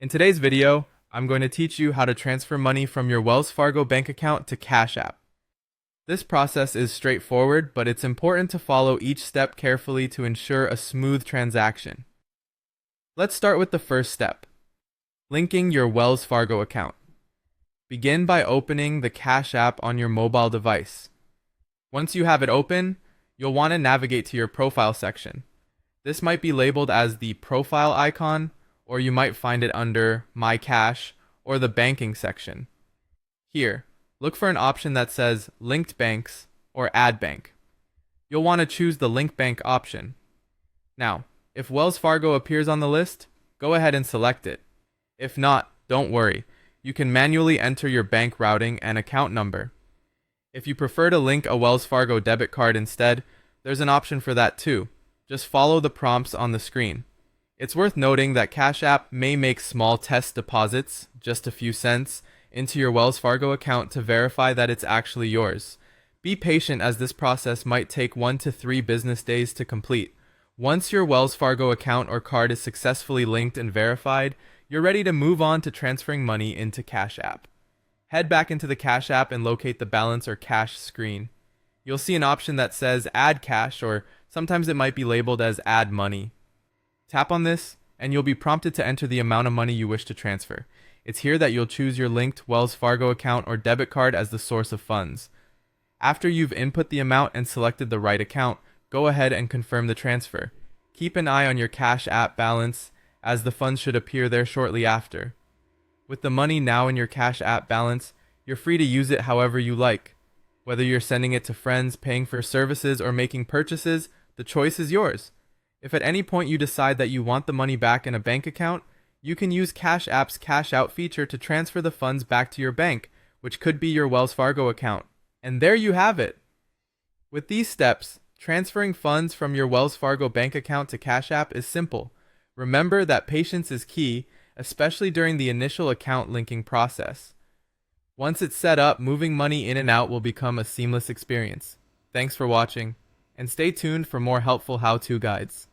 In today's video, I'm going to teach you how to transfer money from your Wells Fargo bank account to Cash App. This process is straightforward, but it's important to follow each step carefully to ensure a smooth transaction. Let's start with the first step, linking your Wells Fargo account. Begin by opening the Cash App on your mobile device. Once you have it open, you'll want to navigate to your profile section. This might be labeled as the profile icon, or you might find it under My Cash or the banking section. Here, look for an option that says Linked Banks or Add Bank. You'll want to choose the Link Bank option. Now, if Wells Fargo appears on the list, go ahead and select it. If not, don't worry. You can manually enter your bank routing and account number. If you prefer to link a Wells Fargo debit card instead, there's an option for that too. Just follow the prompts on the screen. It's worth noting that Cash App may make small test deposits, just a few cents, into your Wells Fargo account to verify that it's actually yours. Be patient, as this process might take 1 to 3 business days to complete. Once your Wells Fargo account or card is successfully linked and verified, you're ready to move on to transferring money into Cash App. Head back into the Cash App and locate the balance or cash screen. You'll see an option that says Add Cash, or sometimes it might be labeled as Add Money. Tap on this, and you'll be prompted to enter the amount of money you wish to transfer. It's here that you'll choose your linked Wells Fargo account or debit card as the source of funds. After you've input the amount and selected the right account, go ahead and confirm the transfer. Keep an eye on your Cash App balance, as the funds should appear there shortly after. With the money now in your Cash App balance, you're free to use it however you like. Whether you're sending it to friends, paying for services, or making purchases, the choice is yours. If at any point you decide that you want the money back in a bank account, you can use Cash App's Cash Out feature to transfer the funds back to your bank, which could be your Wells Fargo account. And there you have it! With these steps, transferring funds from your Wells Fargo bank account to Cash App is simple. Remember that patience is key, especially during the initial account linking process. Once it's set up, moving money in and out will become a seamless experience. Thanks for watching, and stay tuned for more helpful how-to guides.